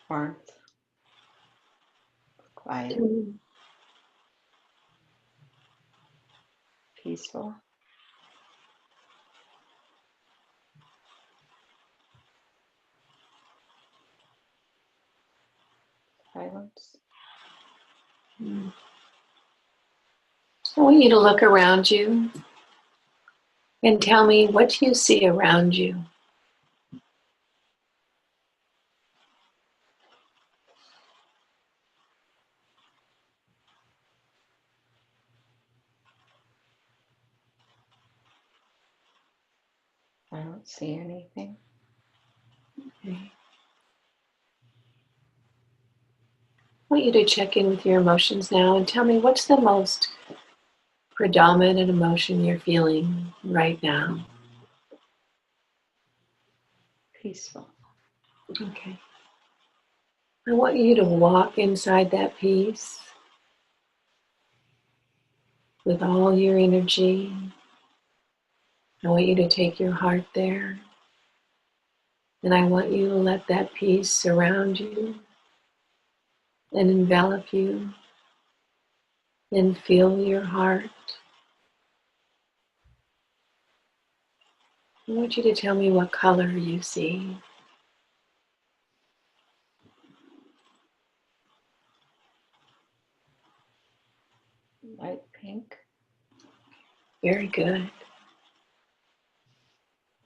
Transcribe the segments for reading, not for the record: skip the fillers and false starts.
Warmth. Quiet. Peaceful. Silence. I want you to look around you and tell me what you see around you. I don't see anything. Okay. I want you to check in with your emotions now and tell me what's the most predominant emotion you're feeling right now. Peaceful. Okay. I want you to walk inside that peace with all your energy. I want you to take your heart there. And I want you to let that peace surround you and envelop you and fill your heart. I want you to tell me what color you see. Light pink. Very good.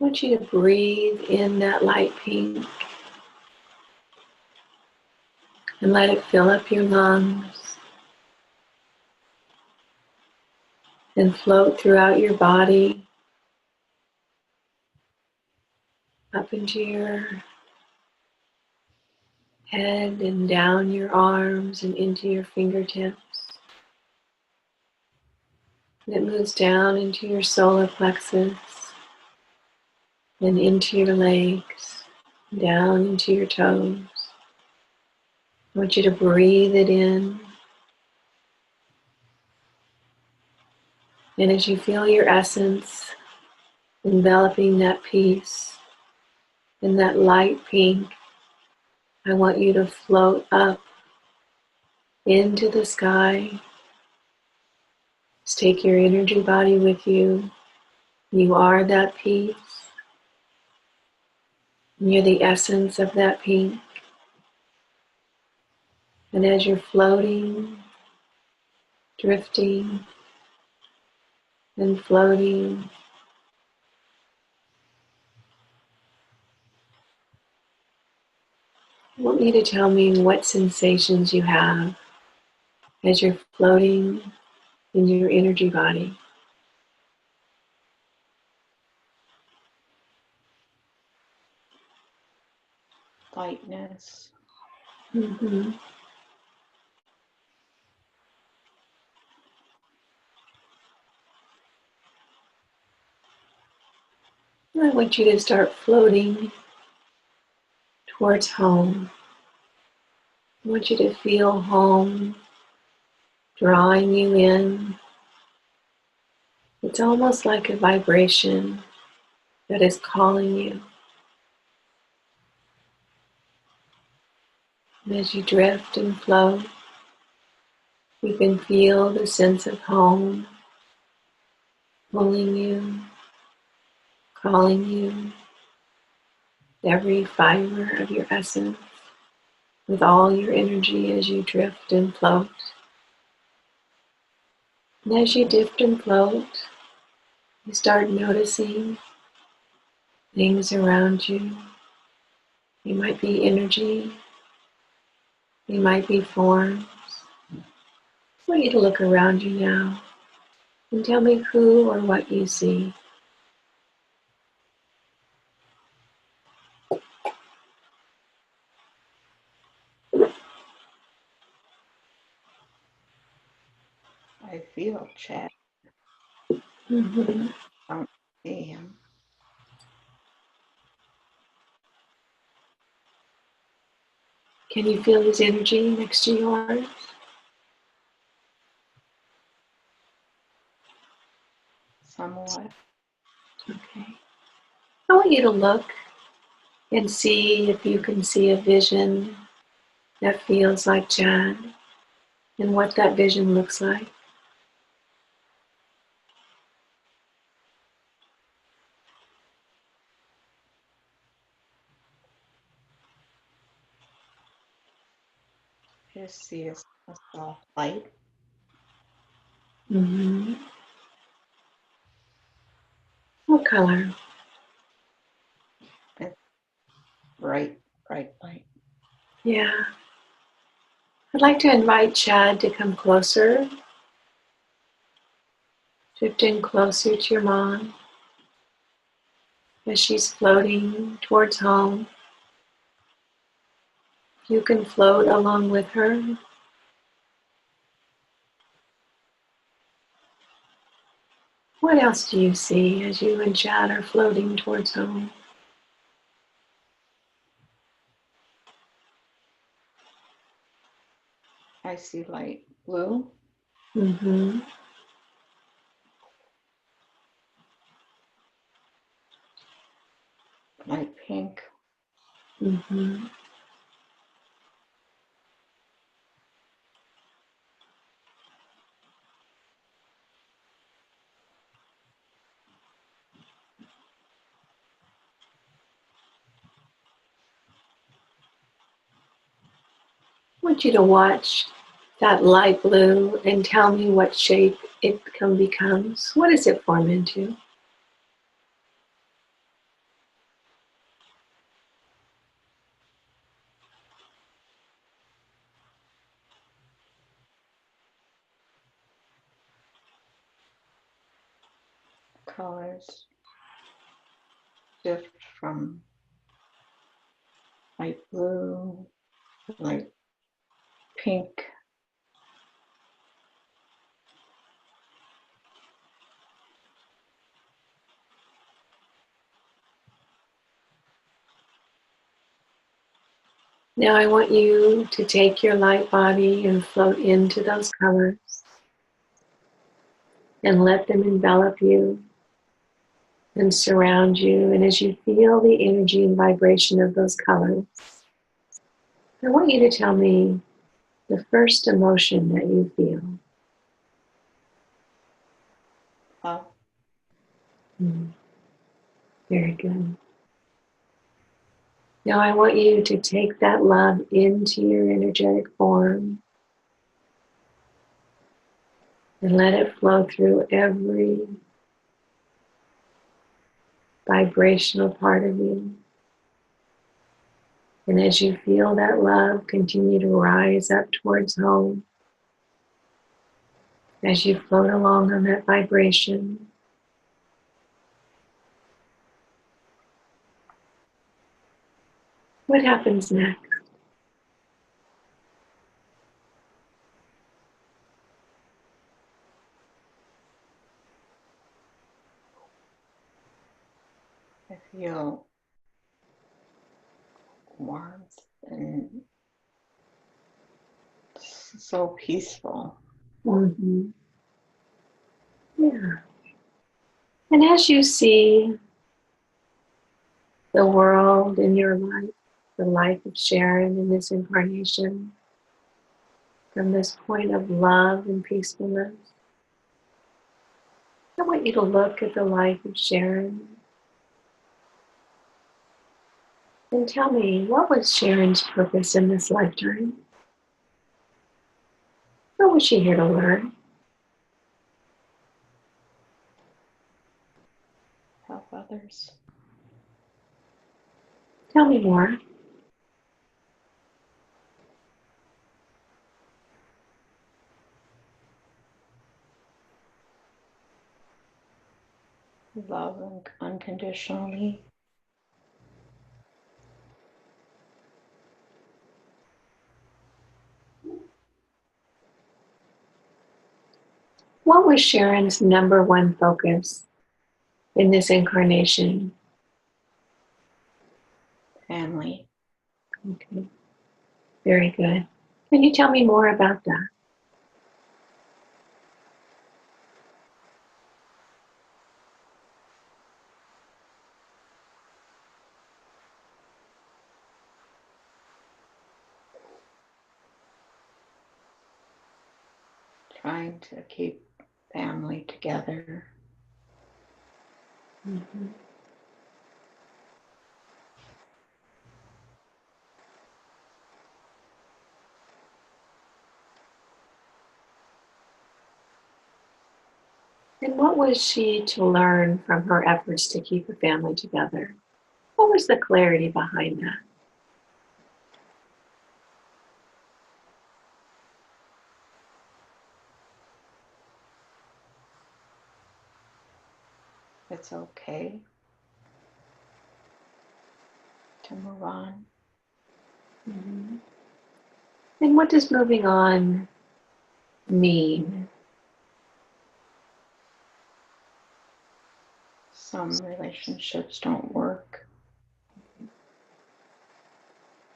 I want you to breathe in that light pink and let it fill up your lungs and float throughout your body, up into your head and down your arms and into your fingertips. And it moves down into your solar plexus and into your legs, down into your toes. I want you to breathe it in. And as you feel your essence enveloping that peace in that light pink, I want you to float up into the sky. Just take your energy body with you. You are that peace. And you're the essence of that pink. And as you're floating, drifting, and floating, I want you to tell me what sensations you have as you're floating in your energy body. Lightness. Mm-hmm. I want you to start floating towards home. I want you to feel home drawing you in. It's almost like a vibration that is calling you. And as you drift and float, you can feel the sense of home pulling you, calling you, every fiber of your essence, with all your energy as you drift and float. And as you drift and float, you start noticing things around you. They might be energy, they might be forms. I want you to look around you now and tell me who or what you see. I feel Chad. Mm-hmm. I don't see him. Can you feel his energy next to yours? Somewhat. Okay. I want you to look and see if you can see a vision that feels like Chad and what that vision looks like. I just see a soft light. Mm-hmm. What color? It's bright, bright light. Yeah. I'd like to invite Chad to come closer, drifting closer to your mom as she's floating towards home. You can float along with her. What else do you see as you and Chad are floating towards home? I see light blue, Mm-hmm. light pink, Mm-hmm. I want you to watch that light blue and tell me what shape it becomes. What does it form into? colors shift from light blue, light pink, Now I want you to take your light body and float into those colors and let them envelop you and surround you. And as you feel the energy and vibration of those colors, I want you to tell me the first emotion that you feel. love, Very good. Now I want you to take that love into your energetic form and let it flow through every vibrational part of you. And as you feel that love continue to rise up towards home, as you float along on that vibration, what happens next? I feel warmth and so peaceful. Mm-hmm. Yeah. And as you see the world in your life, the life of Sharon in this incarnation, from this point of love and peacefulness, I want you to look at the life of Sharon and tell me, what was Sharon's purpose in this lifetime? What was she here to learn? Help others, Tell me more. love unconditionally, What was Sharon's number one focus in this incarnation? family. Okay, very good. Can you tell me more about that? trying to keep family together. Mm-hmm. And what was she to learn from her efforts to keep a family together? What was the clarity behind that? It's okay to move on. Mm-hmm. And what does moving on mean? Some relationships don't work.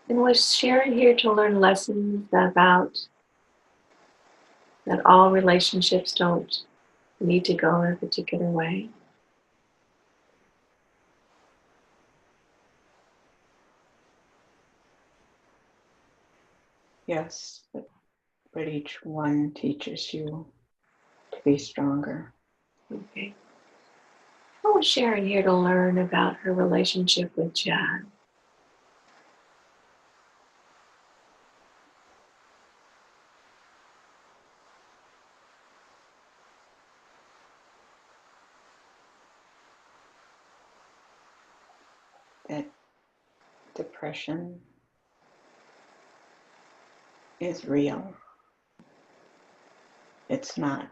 And was Sharon here to learn lessons about that all relationships don't need to go a particular way? Yes, but each one teaches you to be stronger. Okay. What was Sharon here to learn about her relationship with Chad? That depression is real. It's not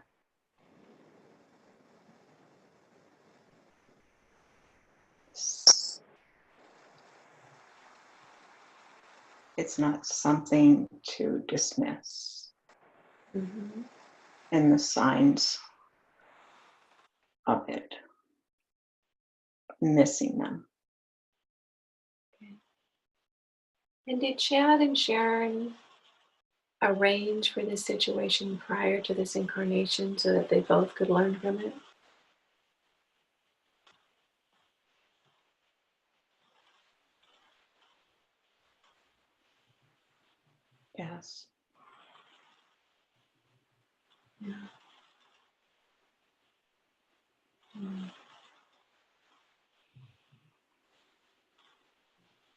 something to dismiss. Mm-hmm. And the signs of it, missing them. And did Chad and Sharon arrange for this situation prior to this incarnation so that they both could learn from it? Yes. Yeah. Mm.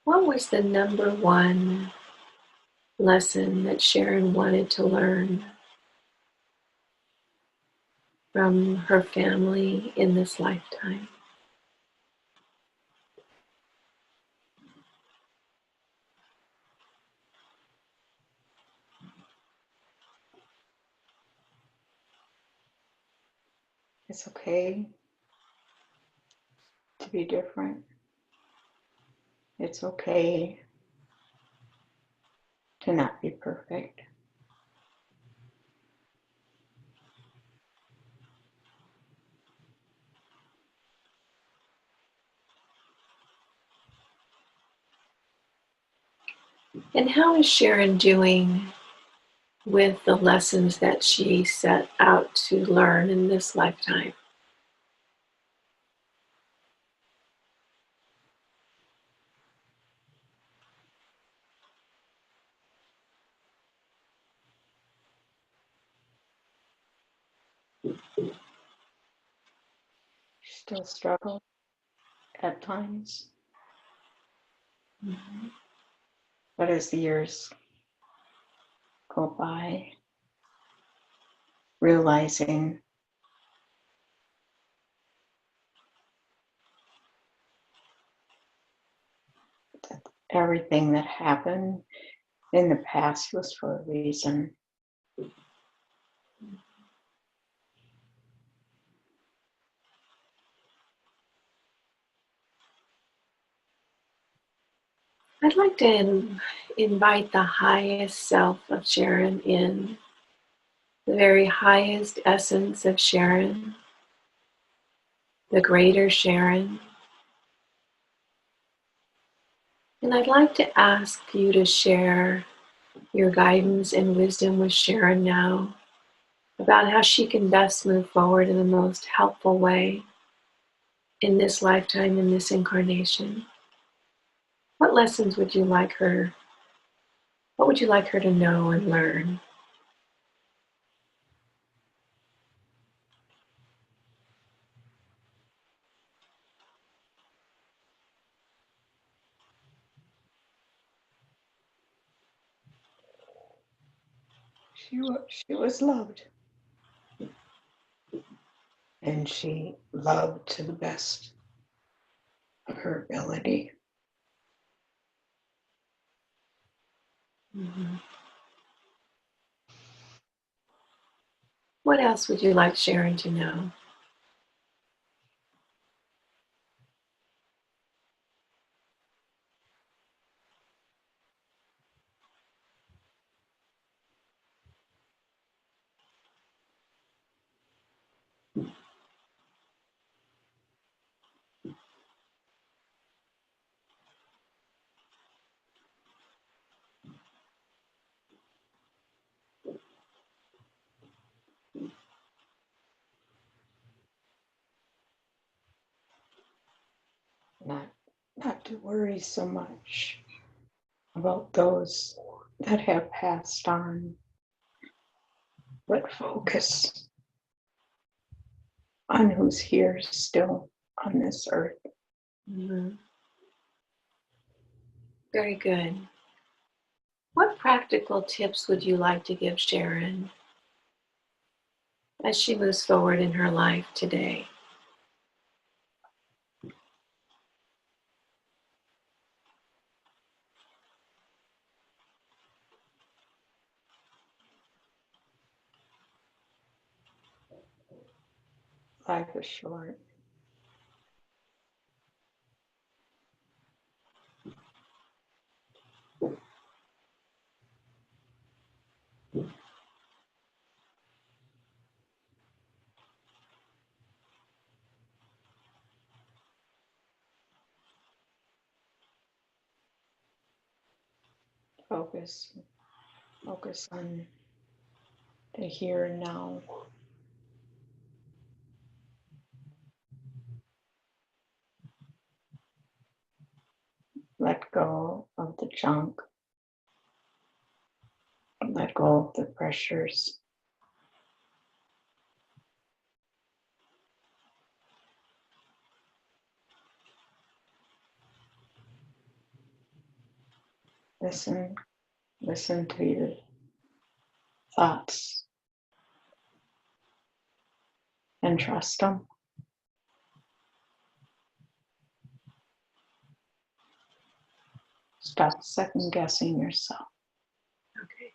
What was the number one lesson that Sharon wanted to learn from her family in this lifetime? It's okay to be different. It's okay to not be perfect. And how is Sharon doing with the lessons that she set out to learn in this lifetime? She still struggles at times, Mm-hmm. but as the years go by, realizing that everything that happened in the past was for a reason. I'd like to invite the highest self of Sharon in, the very highest essence of Sharon, the greater Sharon. And I'd like to ask you to share your guidance and wisdom with Sharon now about how she can best move forward in the most helpful way in this lifetime, in this incarnation. What lessons would you like her, what would you like her to know and learn? She was loved, and she loved to the best of her ability. Mhm. What else would you like Sharon to know? Not to worry so much about those that have passed on, but focus on who's here still on this earth. Mhm. Very good. What practical tips would you like to give Sharon as she moves forward in her life today? Life is short. Focus, focus on the here and now. Let go of the junk. Let go of the pressures. Listen, listen to your thoughts and trust them. Stop second guessing yourself. Okay,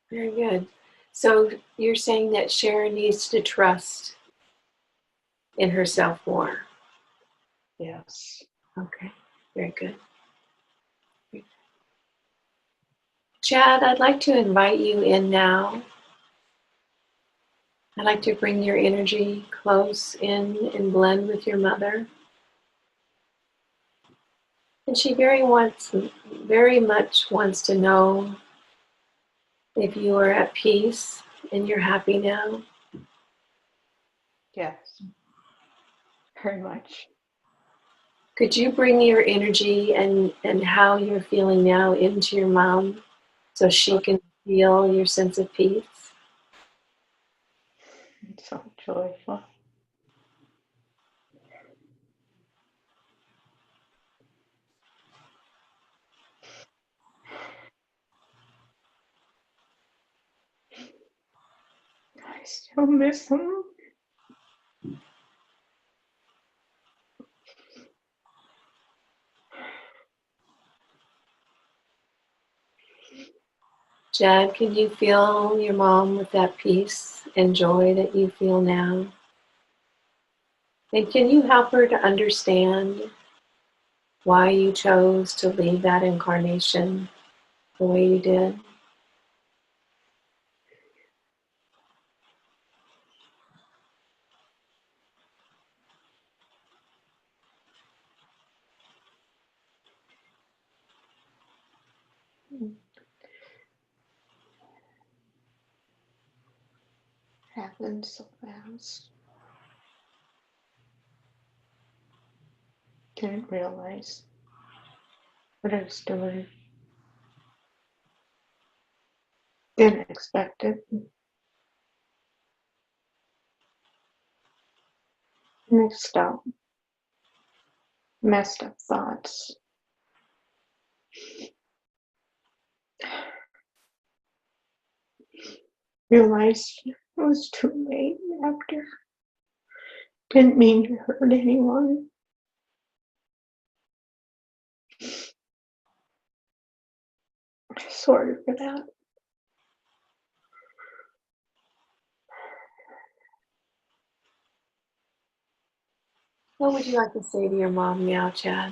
very good. So you're saying that Sharon needs to trust in herself more. Yes. Okay, very good. Chad, I'd like to invite you in now. I'd like to bring your energy close in and blend with your mother. And she very much wants to know if you are at peace and you're happy now. Yes. Very much. Could you bring your energy and how you're feeling now into your mom so she can feel your sense of peace? It's so joyful. I still miss him. Chad, can you feel your mom with that peace and joy that you feel now? And can you help her to understand why you chose to leave that incarnation the way you did? Happened so fast. Didn't realize what I was doing. Didn't expect it. Mixed up. Messed up thoughts. realized it was too late after. Didn't mean to hurt anyone. Sorry for that. What would you like to say to your mom now, Chad?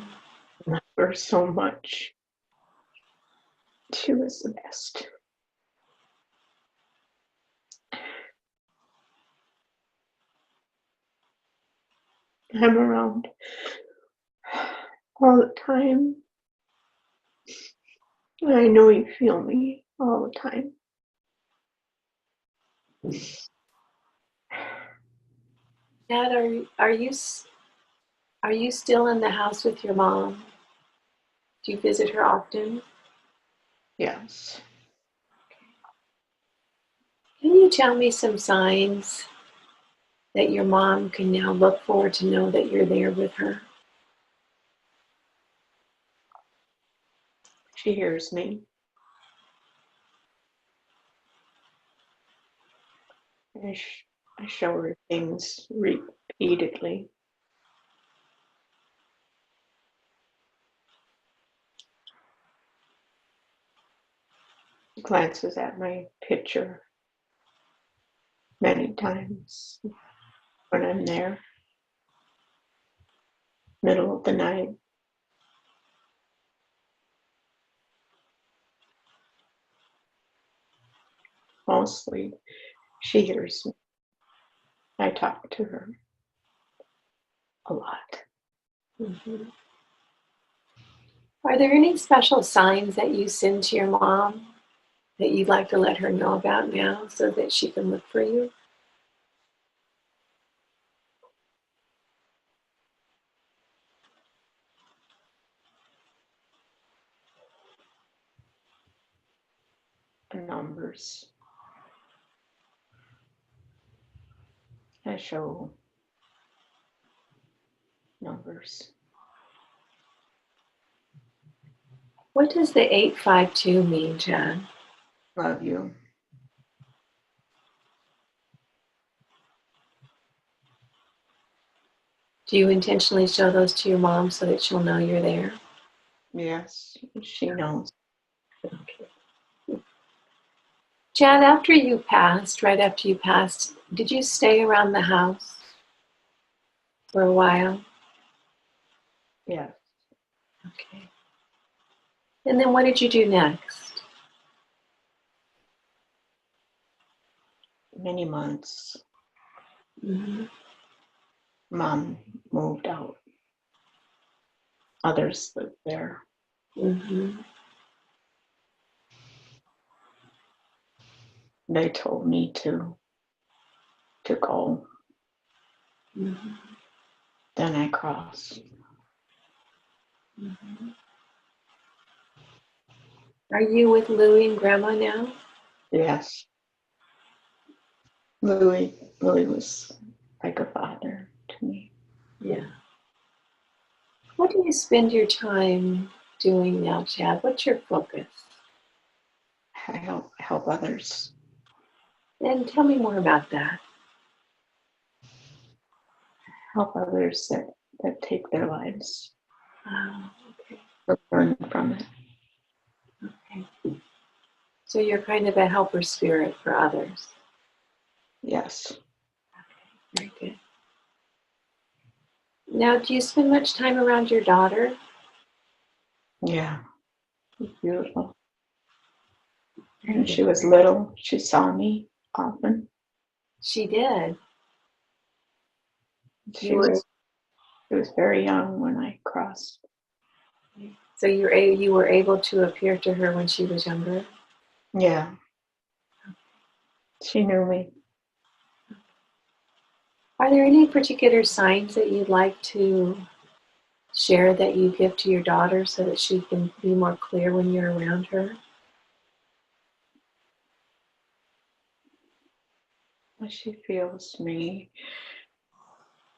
I love her so much. She was the best. I'm around all the time. And I know you feel me all the time. Chad, are you still in the house with your mom? Do you visit her often? Yes. Can you tell me some signs that your mom can now look for to know that you're there with her? She hears me. I show her things repeatedly. Glances at my picture many times when I'm there. Middle of the night. Mostly she hears me. I talk to her a lot. Mm-hmm. Are there any special signs that you send to your mom that you'd like to let her know about now so that she can look for you? The numbers. I show numbers. What does the 852 mean, Chad? Love you. Do you intentionally show those to your mom so that she'll know you're there? Yes, she knows. Okay. Chad, right after you passed, did you stay around the house for a while? Yes. Okay. And then what did you do next? Many months. Mm-hmm. Mom moved out. Others lived there. Mm-hmm. They told me to go. Mm-hmm. Then I crossed. Mm-hmm. Are you with Louie and Grandma now? Yes. Louis was like a father to me. Yeah. What do you spend your time doing now, Chad? What's your focus? I help others. And tell me more about that. Help others that take their lives. Okay. Or learn from it. Okay. So you're kind of a helper spirit for others. Yes. Very good. Now, do you spend much time around your daughter? Yeah. Beautiful. When she was little, she saw me often. She did. She was very young when I crossed. So you were able to appear to her when she was younger? Yeah. She knew me. Are there any particular signs that you'd like to share that you give to your daughter so that she can be more clear when you're around her? She feels me.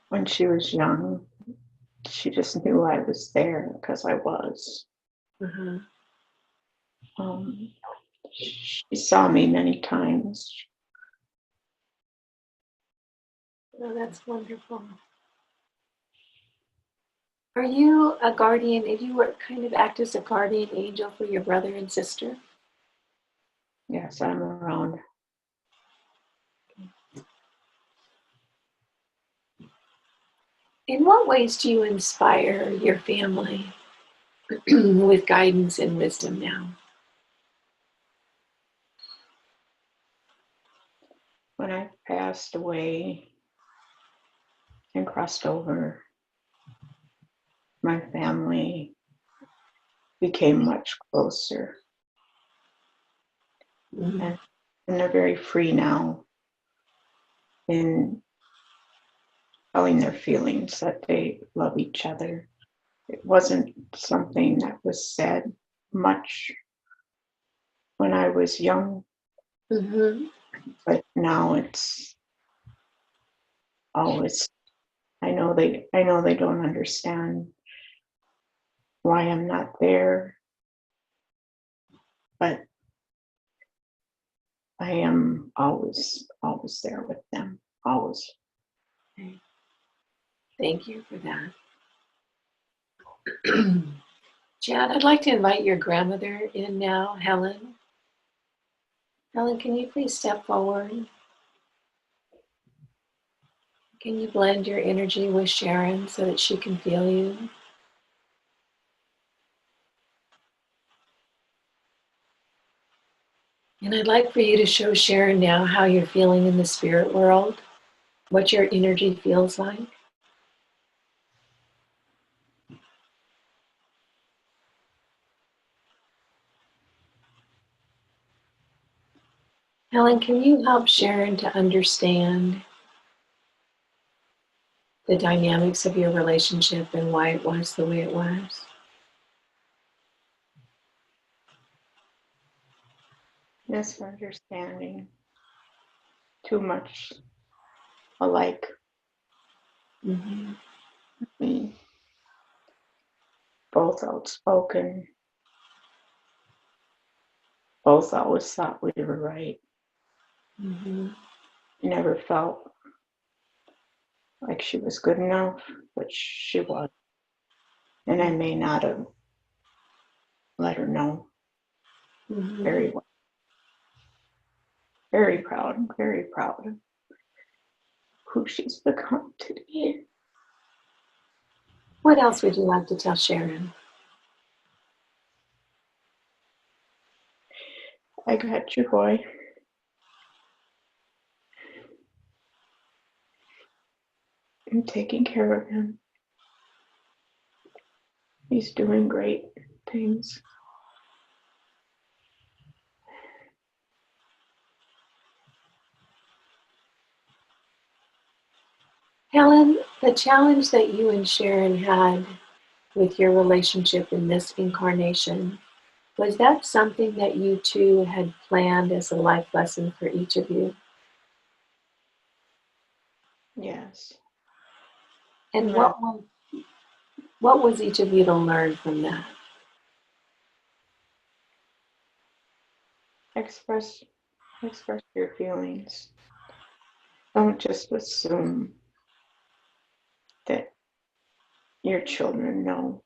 When she was young, she just knew I was there because I was. Uh-huh. She saw me many times. Oh, that's wonderful. Are you a guardian? Do you work kind of act as a guardian angel for your brother and sister? Yes, I'm around. In what ways do you inspire your family with guidance and wisdom now? When I passed away and crossed over, my family became much closer, Mm-hmm. and they're very free now in telling their feelings that they love each other. It wasn't something that was said much when I was young, Mm-hmm. but now it's always. I know they don't understand why I'm not there, but I am always there with them. Always. Okay. Thank you for that. Chad, I'd like to invite your grandmother in now, Helen. Helen, can you please step forward? Can you blend your energy with Sharon so that she can feel you? And I'd like for you to show Sharon now how you're feeling in the spirit world, what your energy feels like. Helen, can you help Sharon to understand the dynamics of your relationship and why it was the way it was? Misunderstanding. Too much alike. Mm-hmm. Mm. Both outspoken. Both always thought we were right. Mm-hmm. Never felt like she was good enough, but she was. And I may not have let her know Mm-hmm. very well. Very proud of who she's become today. What else would you like to tell Sharon? I got you, boy. I'm taking care of him. He's doing great things. Helen, the challenge that you and Sharon had with your relationship in this incarnation, was that something that you two had planned as a life lesson for each of you? Yes. And And what was each of you to learn from that? express your feelings. Don't just assume that your children know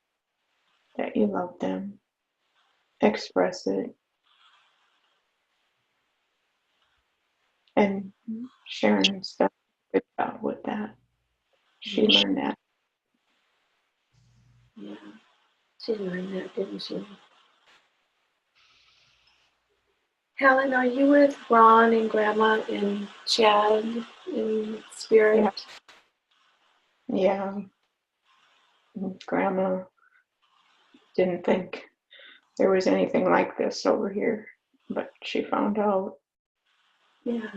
that you love them. Express it. And Sharon's done a good job with that. She learned that. Yeah, she learned that, didn't she? Helen, are you with Ron and Grandma and Chad in Yeah. spirit? Yeah. Grandma didn't think there was anything like this over here, but she found out. Yeah.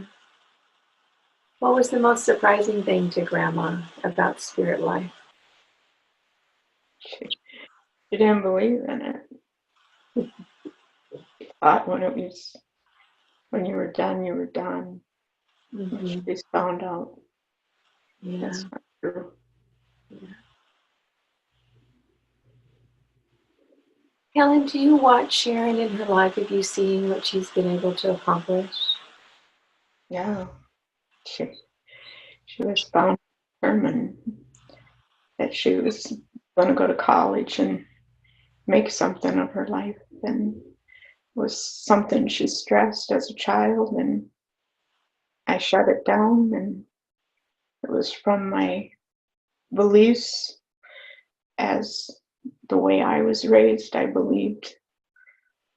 What was the most surprising thing to Grandma about spirit life? She didn't believe in it. She thought when you were done, you were done. But Mm-hmm. she's found out Yeah. that's not true. Yeah. Helen, do you watch Sharon in her life? Have you seen what she's been able to accomplish? Yeah. She She was bound determined that she was going to go to college and make something of her life. And it was something she stressed as a child, and I shut it down. And it was from my beliefs as the way I was raised. I believed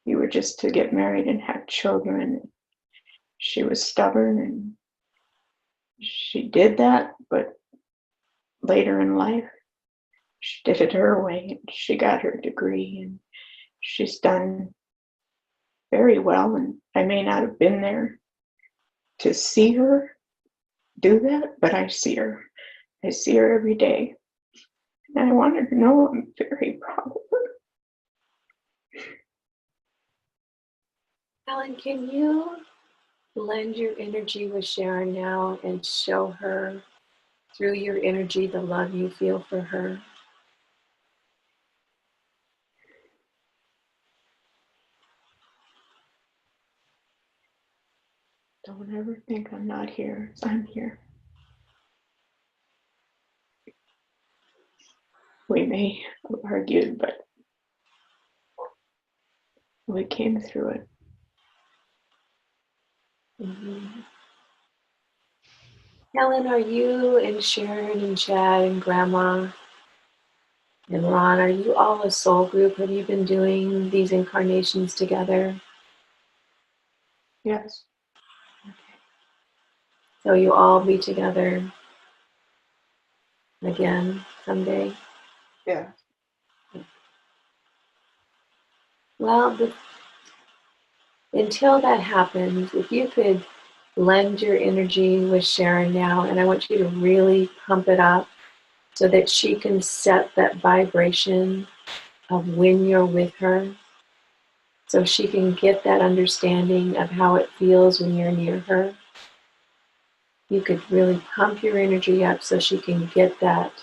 you were just to get married and have children. She was stubborn and she did that, but later in life, she did it her way. And she got her degree and she's done very well. And I may not have been there to see her do that, but I see her. I see her every day. And I want her to know I'm very proud of her. Helen, can you blend your energy with Sharon now and show her through your energy the love you feel for her? Don't ever think I'm not here. I'm here. We may have argued, but we came through it. Mm-hmm. Helen, are you and Sharon and Chad and Grandma and Ron, are you all a soul group? Have you been doing these incarnations together? Yes. So you all be together again someday? Yeah. Well, until that happens, if you could blend your energy with Sharon now, and I want you to really pump it up so that she can set that vibration of when you're with her, so she can get that understanding of how it feels when you're near her. You could really pump your energy up so she can get that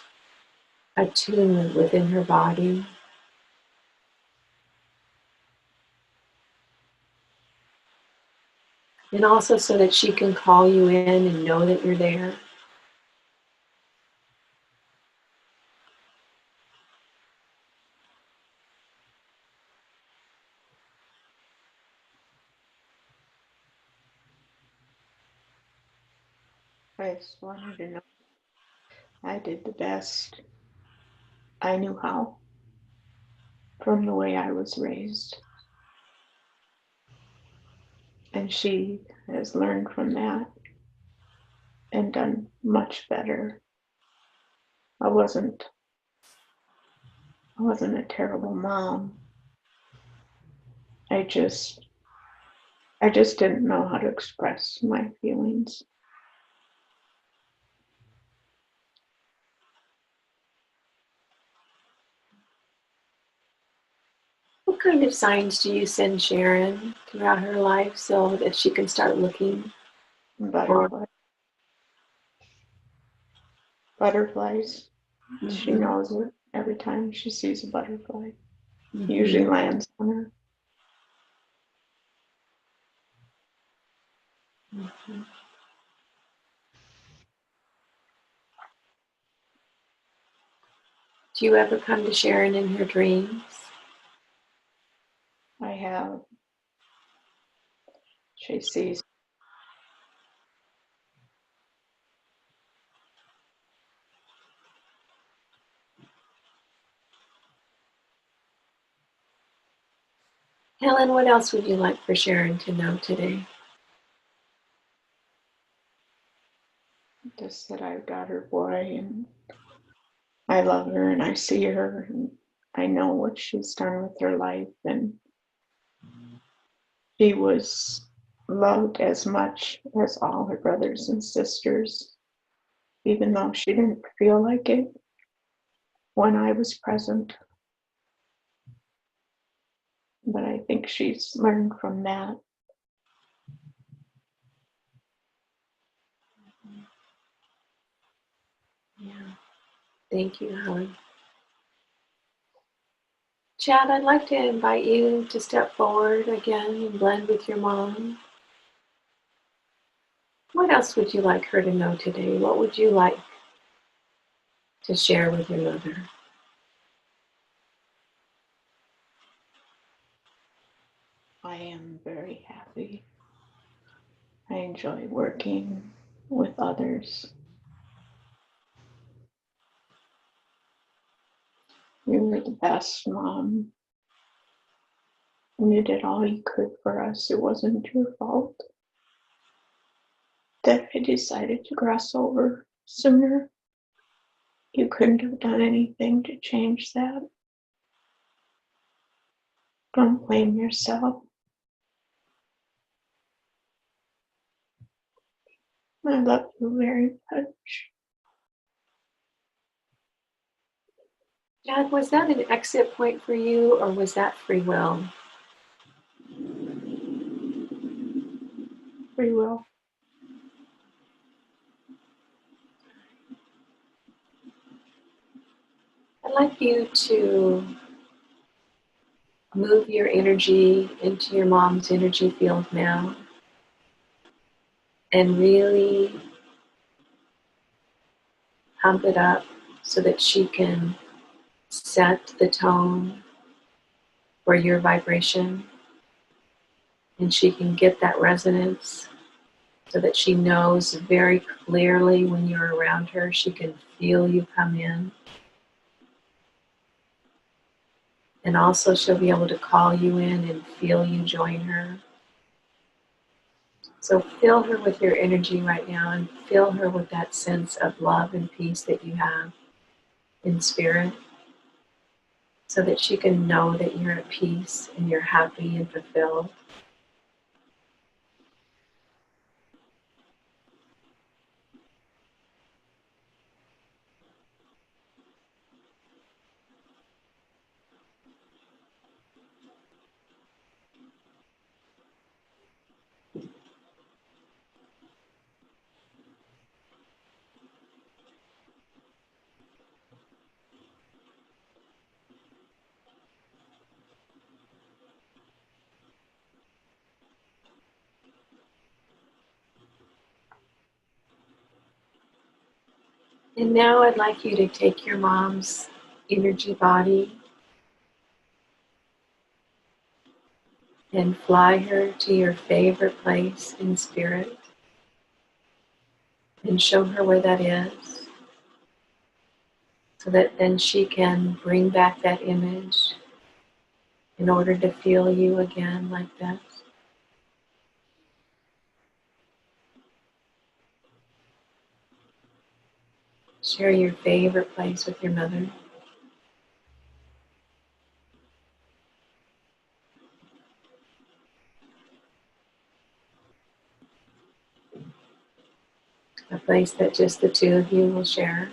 attunement within her body. And also so that she can call you in and know that you're there. I just wanted to know I did the best I knew how from the way I was raised. And she has learned from that and done much better. I wasn't a terrible mom. I just didn't know how to express my feelings. What kind of signs do you send Sharon throughout her life so that she can start looking for? Butterflies. She Mm-hmm. knows it every time she sees a butterfly. Usually Mm-hmm. lands on her. Mm-hmm. Do you ever come to Sharon in her dreams? I have. She sees. Helen, what else would you like for Sharon to know today? Just that I've got her boy and I love her and I see her and I know what she's done with her life, and she was loved as much as all her brothers and sisters, even though she didn't feel like it when I was present. But I think she's learned from that. Yeah. Thank you, Helen. Chad, I'd like to invite you to step forward again and blend with your mom. What else would you like her to know today? What would you like to share with your mother? I am very happy. I enjoy working with others. You were the best, Mom. You did all you could for us. It wasn't your fault that I decided to cross over sooner. You couldn't have done anything to change that. Don't blame yourself. I love you very much. Dad, was that an exit point for you, or was that free will? Free will. I'd like you to move your energy into your mom's energy field now and really pump it up so that she can set the tone for your vibration and she can get that resonance so that she knows very clearly when you're around her. She can feel you come in. And also she'll be able to call you in and feel you join her. So fill her with your energy right now and fill her with that sense of love and peace that you have in spirit so that she can know that you're at peace and you're happy and fulfilled. And now I'd like you to take your mom's energy body and fly her to your favorite place in spirit and show her where that is so that then she can bring back that image in order to feel you again like this. Share your favorite place with your mother. A place that just the two of you will share.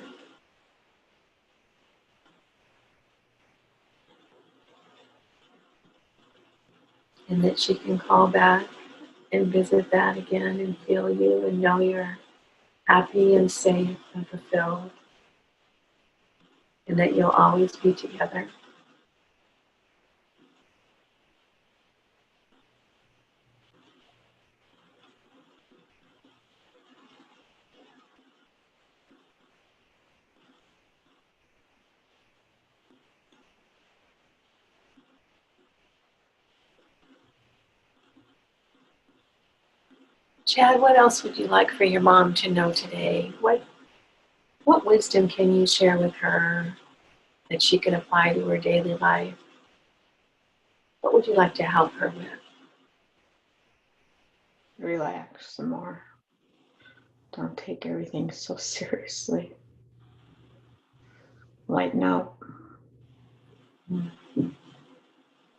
And that she can call back and visit that again and feel you and know you're happy and safe and fulfilled. And that you'll always be together. Chad, what else would you like for your mom to know today? What wisdom can you share with her that she can apply to her daily life? What would you like to help her with? Relax some more. Don't take everything so seriously. Lighten up.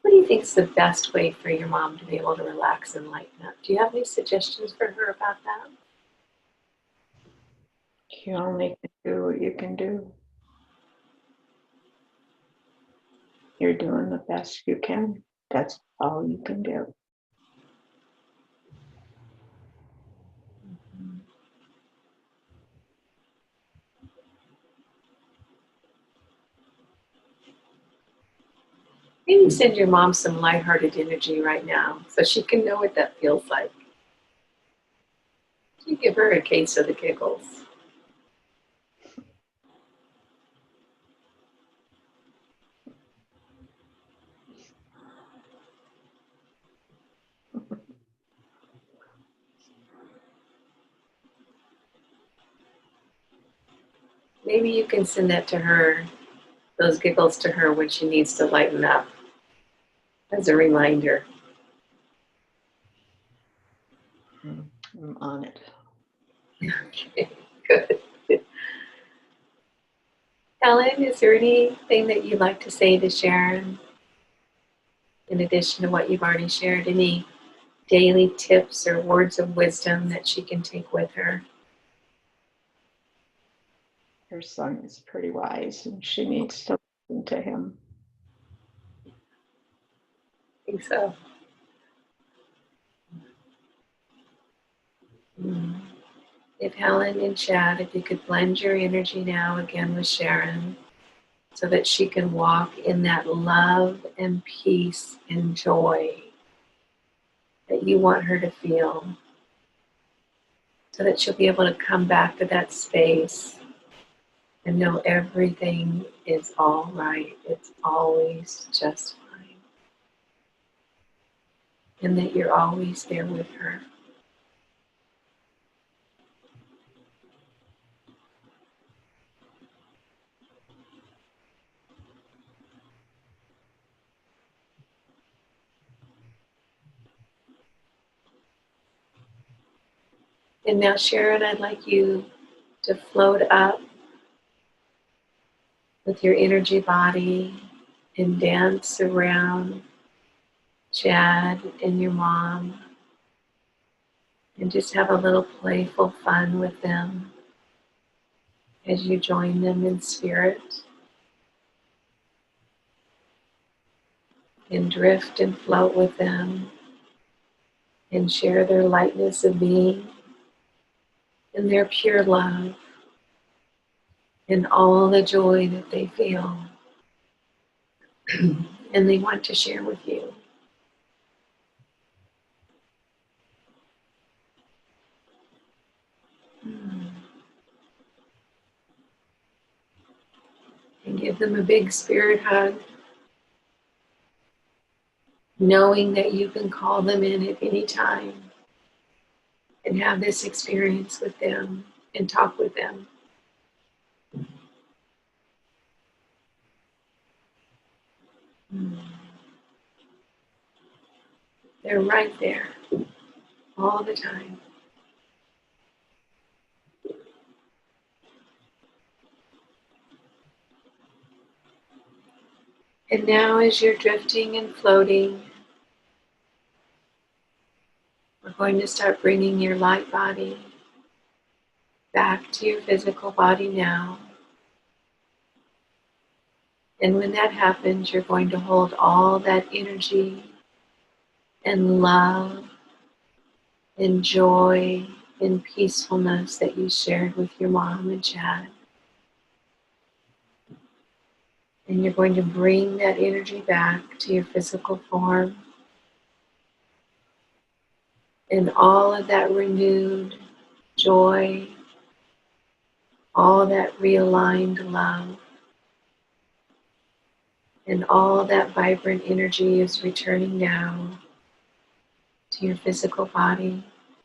What do you think is the best way for your mom to be able to relax and lighten up? Do you have any suggestions for her about that? You only can do what you can do. You're doing the best you can. That's all you can do. Maybe send your mom some lighthearted energy right now so she can know what that feels like. You give her a case of the giggles. Maybe you can send that to her, those giggles to her when she needs to lighten up as a reminder. I'm on it. Okay, good. Helen, is there anything that you'd like to say to Sharon in addition to what you've already shared? Any daily tips or words of wisdom that she can take with her? Her son is pretty wise and she needs to listen to him. I think so. If Helen and Chad, if you could blend your energy now again with Sharon so that she can walk in that love and peace and joy that you want her to feel, so that she'll be able to come back to that space and know everything is all right. It's always just fine. And that you're always there with her. And now, Sharon, I'd like you to float up with your energy body and dance around Chad and your mom and just have a little playful fun with them as you join them in spirit and drift and float with them and share their lightness of being and their pure love and all the joy that they feel and they want to share with you. And give them a big spirit hug, knowing that you can call them in at any time and have this experience with them and talk with them. They're right there all the time. And now as you're drifting and floating, we're going to start bringing your light body back to your physical body now. And when that happens, you're going to hold all that energy and love and joy and peacefulness that you shared with your mom and Chad. And you're going to bring that energy back to your physical form. And all of that renewed joy, all that realigned love, and all that vibrant energy is returning now to your physical body.